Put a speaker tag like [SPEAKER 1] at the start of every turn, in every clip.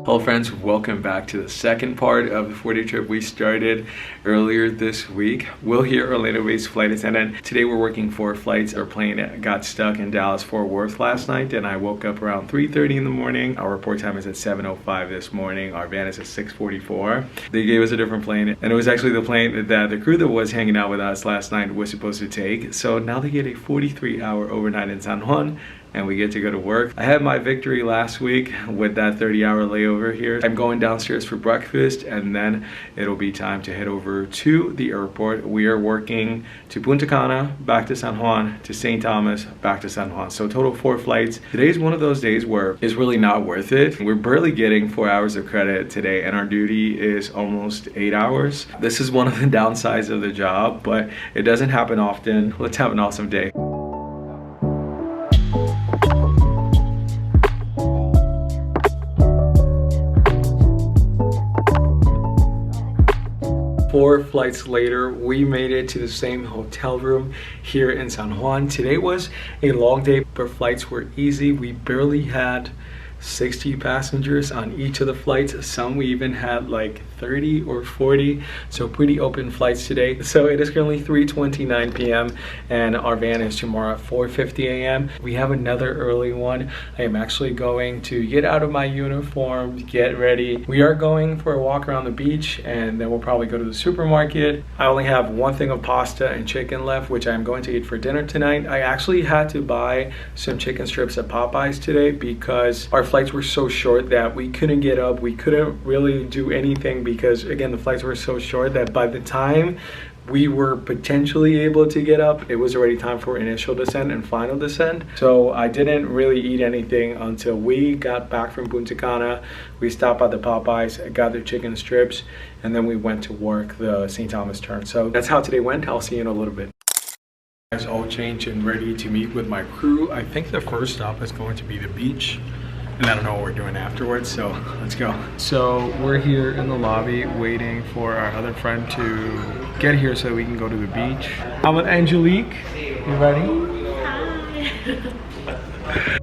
[SPEAKER 1] Hello friends, welcome back to the second part of the 4-day trip we started earlier this week. Will here, Orlando-based flight attendant. Today we're working 4 flights. Our plane got stuck in Dallas-Fort Worth last night and I woke up around 3:30 in the morning. Our report time is at 7:05 this morning. Our van is at 6:44. They gave us a different plane and it was actually the plane that the crew that was hanging out with us last night was supposed to take. So now they get a 43-hour overnight in San Juan and we get to go to work. I had my victory last week with that 30-hour layover here. I'm going downstairs for breakfast and then it'll be time to head over to the airport. We are working to Punta Cana, back to San Juan, to St. Thomas, back to San Juan. So total 4 flights. Today is one of those days where it's really not worth it. We're barely getting 4 hours of credit today and our duty is almost 8 hours. This is one of the downsides of the job, but it doesn't happen often. Let's have an awesome day. Four flights later, we made it to the same hotel room here in San Juan. Today was a long day, but flights were easy. We barely had 60 passengers on each of the flights. Some we even had like 30 or 40, so pretty open flights today. So it is currently 3:29 p.m. and our van is tomorrow at 4:50 a.m. We have another early one. I am actually going to get out of my uniform, get ready. We are going for a walk around the beach and then we'll probably go to the supermarket. I only have one thing of pasta and chicken left, which I'm going to eat for dinner tonight. I actually had to buy some chicken strips at Popeyes today because our flights were so short that we couldn't get up. We couldn't really do anything because again the flights were so short that by the time we were potentially able to get up, it was already time for initial descent and final descent. So I didn't really eat anything until we got back from Punta Cana. We stopped at the Popeyes, got the chicken strips, and then we went to work the St. Thomas turn. So that's how today went. I'll see you in a little bit. Guys, all changed and ready to meet with my crew. I think the first stop is going to be the beach. And I don't know what we're doing afterwards, so let's go. So we're here in the lobby waiting for our other friend to get here so we can go to the beach. I'm with Angelique. You ready? Hi.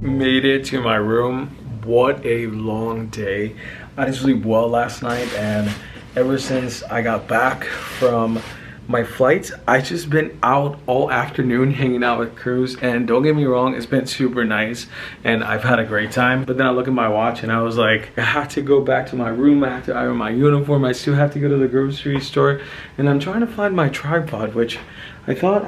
[SPEAKER 1] Made it to my room. What a long day. I didn't sleep well last night and ever since I got back from my flights, I've just been out all afternoon hanging out with crews, and don't get me wrong, it's been super nice and I've had a great time. But then I look at my watch and I was like, I have to go back to my room, I have to iron my uniform, I still have to go to the grocery store, and I'm trying to find my tripod, which I thought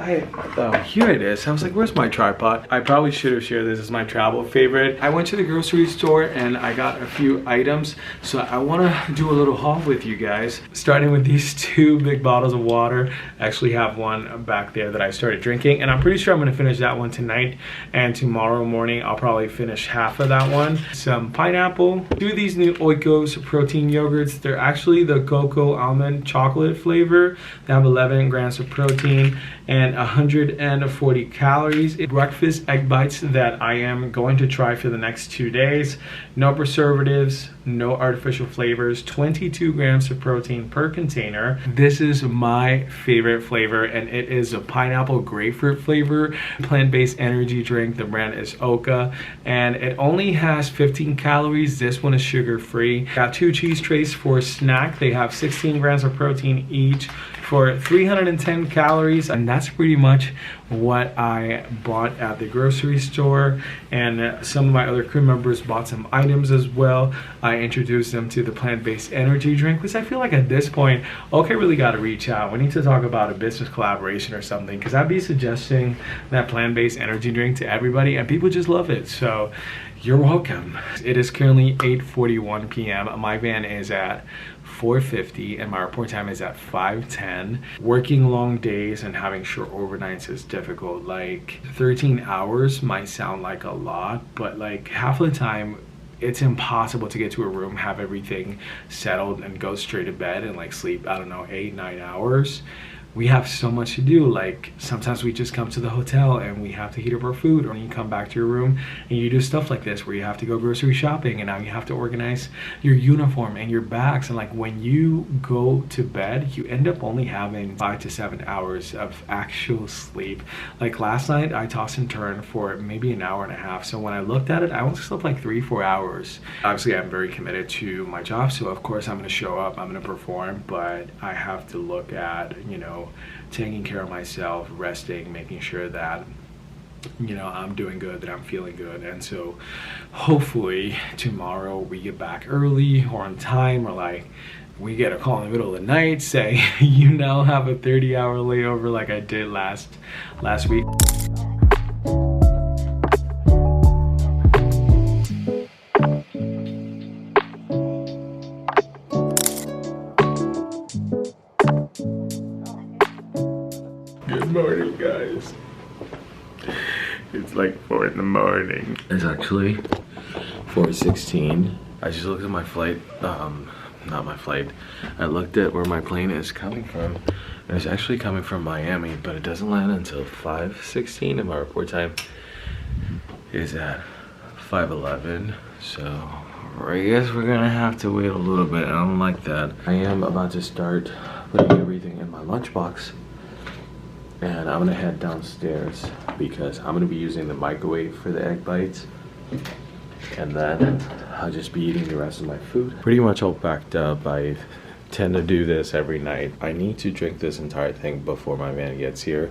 [SPEAKER 1] here it is. I was like, where's my tripod? I probably should have shared this as my travel favorite. I went to the grocery store and I got a few items. So I wanna do a little haul with you guys. Starting with these 2 big bottles of water. I actually have one back there that I started drinking and I'm pretty sure I'm gonna finish that one tonight. And tomorrow morning, I'll probably finish half of that one. Some pineapple. 2 of these new Oikos protein yogurts. They're actually the cocoa almond chocolate flavor. They have 11 grams of protein and 140 calories. Breakfast egg bites that I am going to try for the next 2 days. No preservatives, no artificial flavors, 22 grams of protein per container. This is my favorite flavor and it is a pineapple grapefruit flavor. Plant-based energy drink. The brand is Oka and it only has 15 calories. This one is sugar-free. Got 2 cheese trays for a snack. They have 16 grams of protein each for 310 calories, and that's pretty much what I bought at the grocery store. And some of my other crew members bought some items as well. I introduced them to the plant-based energy drink, because I feel like at this point, okay, really got to reach out. We need to talk about a business collaboration or something, because I'd be suggesting that plant-based energy drink to everybody and people just love it. So you're welcome. It is currently 8:41 p.m. My van is at 4:50 and my report time is at 5:10. Working long days and having short overnights is difficult. Like 13 hours might sound like a lot, but like half of the time it's impossible to get to a room, have everything settled and go straight to bed and like sleep, I don't know, 8-9 hours. we have so much to do. Like sometimes we just come to the hotel and we have to heat up our food, or you come back to your room and you do stuff like this where you have to go grocery shopping, and now you have to organize your uniform and your bags. And like when you go to bed, you end up only having 5 to 7 hours of actual sleep. Like last night I tossed and turned for maybe an hour and a half, so when I looked at it, I only slept like 3-4 hours. Obviously I'm very committed to my job, so of course I'm going to show up, I'm going to perform, but I have to look at, you know, taking care of myself, resting, making sure that, you know, I'm doing good, that I'm feeling good. And so hopefully tomorrow we get back early or on time, or like we get a call in the middle of the night say you now have a 30-hour layover like I did last week. Good morning, guys. It's like 4 in the morning. It's actually 4:16. I just looked at my flight, not my flight. I looked at where my plane is coming from. And it's actually coming from Miami, but it doesn't land until 5:16, and my report time is at 5:11. So I guess we're gonna have to wait a little bit. I don't like that. I am about to start putting everything in my lunchbox, and I'm gonna head downstairs because I'm gonna be using the microwave for the egg bites, and then I'll just be eating the rest of my food. Pretty much all packed up. I tend to do this every night. I need to drink this entire thing before my van gets here,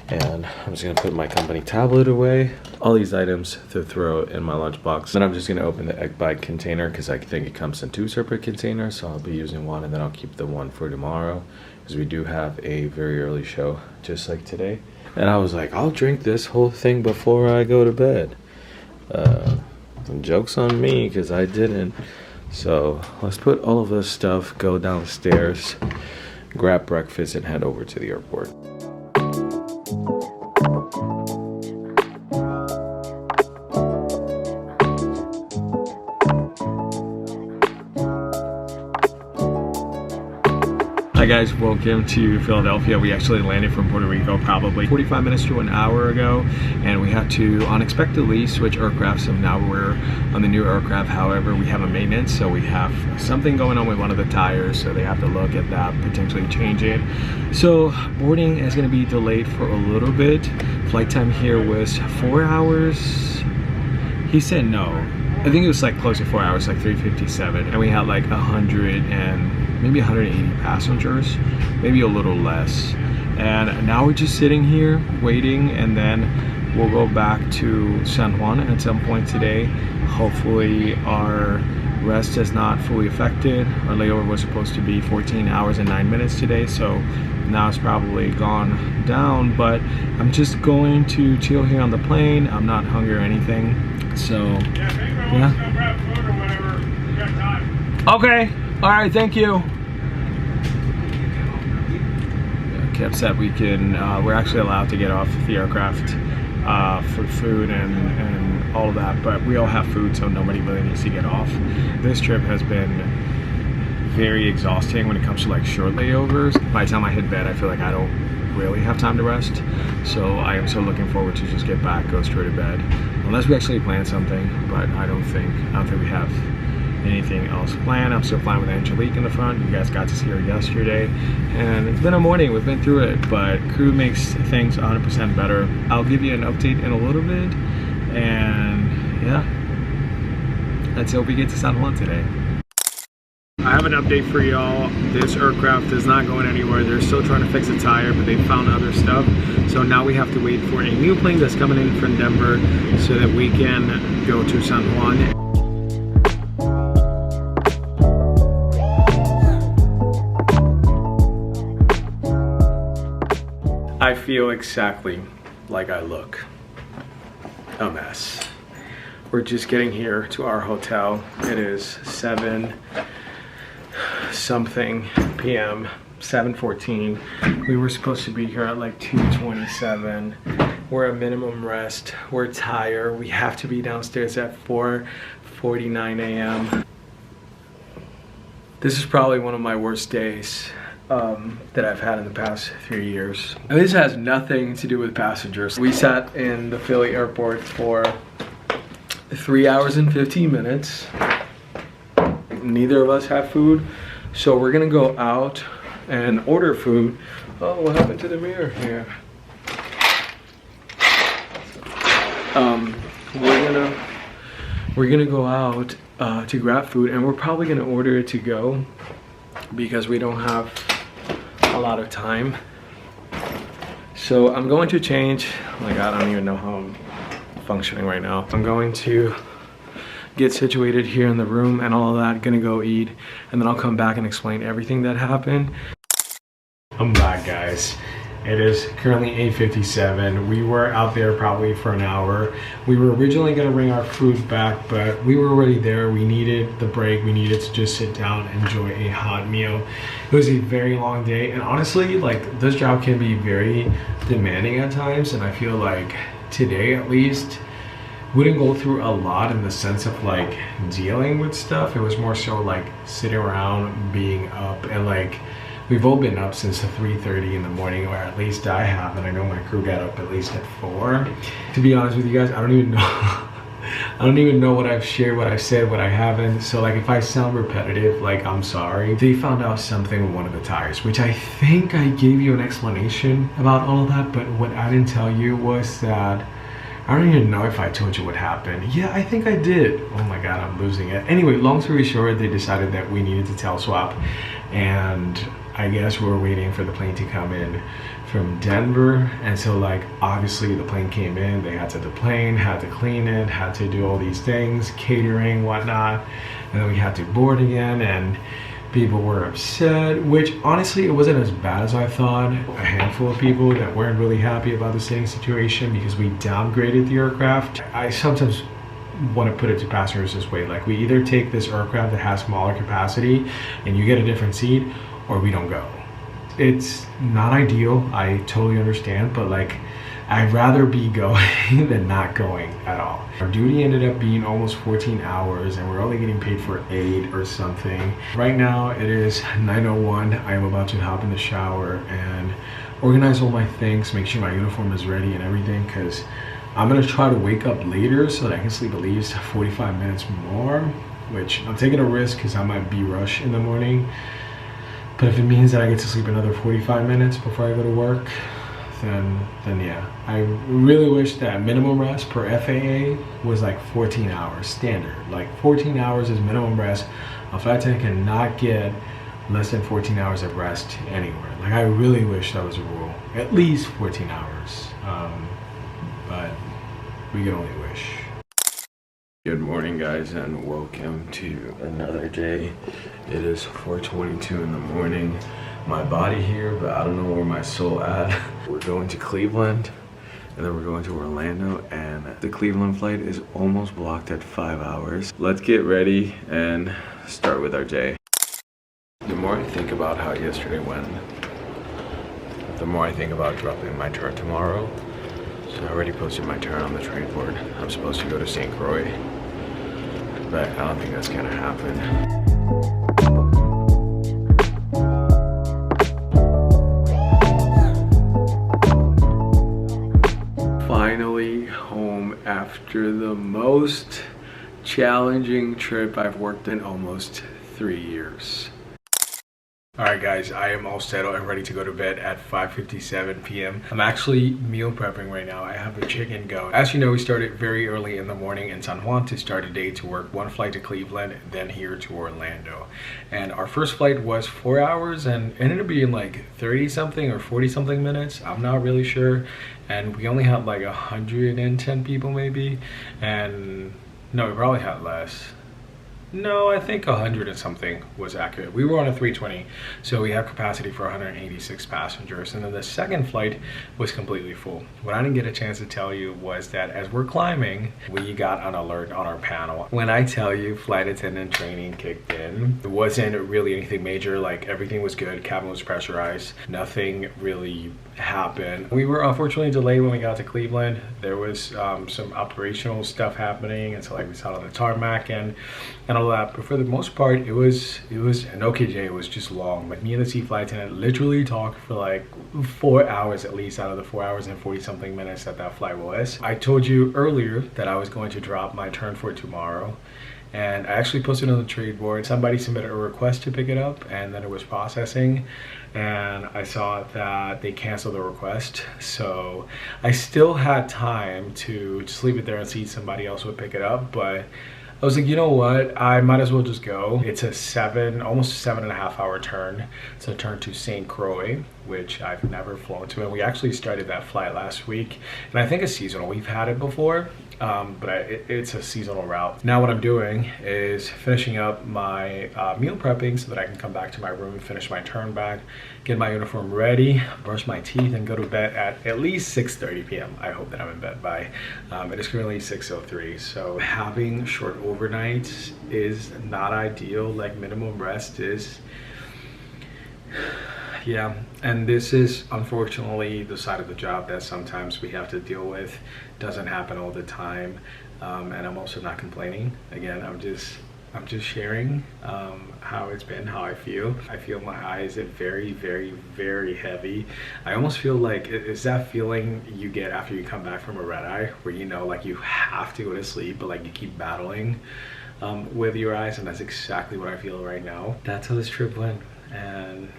[SPEAKER 1] and I'm just gonna put my company tablet away, all these items to throw in my lunchbox. Then I'm just gonna open the egg bite container because I think it comes in 2 separate containers, so I'll be using one, and then I'll keep the one for tomorrow because we do have a very early show just like today. And I was like, I'll drink this whole thing before I go to bed. Joke's on me because I didn't. So let's put all of this stuff, go downstairs, grab breakfast, and head over to the airport. Hi guys, welcome to Philadelphia. We actually landed from Puerto Rico probably 45 minutes to an hour ago, and we had to unexpectedly switch aircraft, so now we're on the new aircraft. However, we have a maintenance, so we have something going on with one of the tires, so they have to look at that, potentially change it. So boarding is going to be delayed for a little bit. Flight time here was 4 hours. He said no. I think it was like close to 4 hours, like 3:57, and we had like 180 passengers, maybe a little less. And now we're just sitting here waiting, and then we'll go back to San Juan at some point today. Hopefully our rest is not fully affected. Our layover was supposed to be 14 hours and 9 minutes today, so now it's probably gone down, but I'm just going to chill here on the plane. I'm not hungry or anything, so yeah. Okay, all right, thank you. Kept said we can, we're actually allowed to get off the aircraft for food and all of that, but we all have food, so nobody really needs to get off. This trip has been very exhausting when it comes to like short layovers. By the time I hit bed, I feel like I don't really have time to rest, so I am so looking forward to just get back, go straight to bed, unless we actually plan something, but I don't think we have anything else planned. I'm still flying with Angelique in the front. You guys got to see her yesterday, and it's been a morning. We've been through it, but crew makes things 100% better. I'll give you an update in a little bit, and yeah, let's hope we get to San Juan today. I have an update for y'all. This aircraft is not going anywhere. They're still trying to fix the tire, but they found other stuff. So now we have to wait for a new plane that's coming in from Denver so that we can go to San Juan. I feel exactly like I look. A mess. We're just getting here to our hotel. It is 7-something p.m. 7:14. We were supposed to be here at like 2:27. We're at minimum rest. We're tired. We have to be downstairs at 4:49 a.m. This is probably one of my worst days that I've had in the past 3 years. And this has nothing to do with passengers. We sat in the Philly airport for 3 hours and 15 minutes. Neither of us have food, so we're gonna go out and order food. Oh, what happened to the mirror here? We're gonna go out to grab food, and we're probably gonna order it to go because we don't have a lot of time. So I'm going to change. Like, I don't even know how I'm functioning right now. I'm going to get situated here in the room and all of that, gonna go eat, and then I'll come back and explain everything that happened. I'm back, guys. It is currently 8:57. We were out there probably for an hour. We were originally gonna bring our food back, but we were already there. We needed the break. We needed to just sit down and enjoy a hot meal. It was a very long day, and honestly, like, this job can be very demanding at times, and I feel like today at least, we didn't go through a lot in the sense of like dealing with stuff. It was more so like sitting around, being up, and like we've all been up since 3:30 in the morning, or at least I have, and I know my crew got up at least at 4. To be honest with you guys, I don't even know I don't even know what I've shared, what I said, what I haven't. So like, if I sound repetitive, like, I'm sorry. They found out something with one of the tires, which I think I gave you an explanation about all of that, but what I didn't tell you was that I don't even know if I told you what happened. Yeah, I think I did. Oh my God, I'm losing it. Anyway, long story short, they decided that we needed to tail swap. And I guess we were waiting for the plane to come in from Denver. And so like, obviously the plane came in, they had to deplane, had to clean it, had to do all these things, catering, whatnot. And then we had to board again, and people were upset, which honestly, it wasn't as bad as I thought. A handful of people that weren't really happy about the sitting situation because we downgraded the aircraft. I sometimes want to put it to passengers this way, like, we either take this aircraft that has smaller capacity and you get a different seat, or we don't go. It's not ideal, I totally understand, but like, I'd rather be going than not going at all. Our duty ended up being almost 14 hours, and we're only getting paid for 8 or something. Right now it is 9:01. I am about to hop in the shower and organize all my things, make sure my uniform is ready and everything, because I'm gonna try to wake up later so that I can sleep at least 45 minutes more, which I'm taking a risk because I might be rushed in the morning. But if it means that I get to sleep another 45 minutes before I go to work, then yeah. I really wish that minimum rest per FAA was like 14 hours standard. Like 14 hours is minimum rest. A flight attendant cannot get less than 14 hours of rest anywhere. Like, I really wish that was a rule. At least 14 hours. But we can only wish. Good morning, guys, and welcome to another day. It is 4:22 in the morning. My body here, but I don't know where my soul at. We're going to Cleveland, and then we're going to Orlando, and the Cleveland flight is almost blocked at 5 hours. Let's get ready and start with our day. The more I think about how yesterday went, the more I think about dropping my turn tomorrow. So I already posted my turn on the trade board. I'm supposed to go to St. Croix, but I don't think that's gonna happen. Finally home after the most challenging trip I've worked in almost 3 years. Alright guys, I am all settled and ready to go to bed at 5:57 p.m. I'm actually meal prepping right now. I have a chicken going. As you know, we started very early in the morning in San Juan to start a day to work. One flight to Cleveland, then here to Orlando. And our first flight was 4 hours and ended up being like 30 something or 40 something minutes. I'm not really sure. And we only had like 110 people maybe. And no, we probably had less. No, I think 100 and something was accurate. We were on a 320, so we have capacity for 186 passengers. And then the second flight was completely full. What I didn't get a chance to tell you was that as we're climbing, we got an alert on our panel. When I tell you flight attendant training kicked in, it wasn't really anything major. Like, everything was good. Cabin was pressurized. Nothing really happen. We were unfortunately delayed when we got to Cleveland. There was some operational stuff happening, and so like we sat on the tarmac and all that. But for the most part, it was an OKJ. It was just long. Like me and the seat flight attendant literally talked for like 4 hours at least out of the 4 hours and 40 something minutes that flight was. I told you earlier that I was going to drop my turn for tomorrow. And I actually posted on the trade board. Somebody submitted a request to pick it up, and then it was processing. And I saw that they canceled the request. So I still had time to just leave it there and see somebody else would pick it up. But I was like, you know what? I might as well just go. It's a almost 7.5 hour turn. It's a turn to St. Croix, which I've never flown to. And we actually started that flight last week. And I think it's seasonal. We've had it before. But it's a seasonal route. Now what I'm doing is finishing up my meal prepping so that I can come back to my room, finish my turn back, get my uniform ready, brush my teeth, and go to bed at least 6:30 p.m. I hope that I'm in bed by. It is currently 6:03, so having short overnights is not ideal. Like minimum rest is, yeah, and this is unfortunately the side of the job that sometimes we have to deal with. Doesn't happen all the time, and I'm also not complaining. Again, I'm just sharing how it's been, how I feel. I feel my eyes are very, very, very heavy. I almost feel like it's that feeling you get after you come back from a red eye, where you know, like you have to go to sleep, but like you keep battling with your eyes, and that's exactly what I feel right now. That's how this trip went, and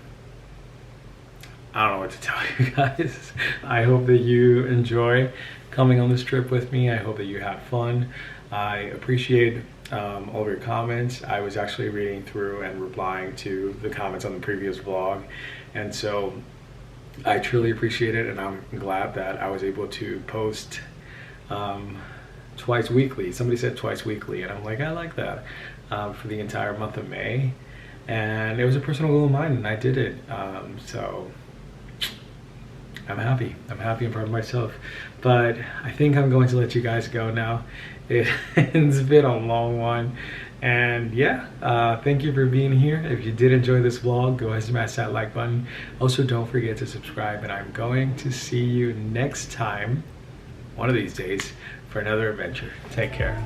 [SPEAKER 1] I don't know what to tell you guys. I hope that you enjoy coming on this trip with me. I hope that you had fun. I appreciate all of your comments. I was actually reading through and replying to the comments on the previous vlog, and so I truly appreciate it, and I'm glad that I was able to post twice weekly. Somebody said twice weekly, and I'm like, I like that, for the entire month of May, and it was a personal goal of mine, and I did it. So I'm happy and proud of myself. But I think I'm going to let you guys go now. It's been a long one. And yeah, thank you for being here. If you did enjoy this vlog, go ahead and smash that like button. Also, don't forget to subscribe, and I'm going to see you next time, one of these days, for another adventure. Take care.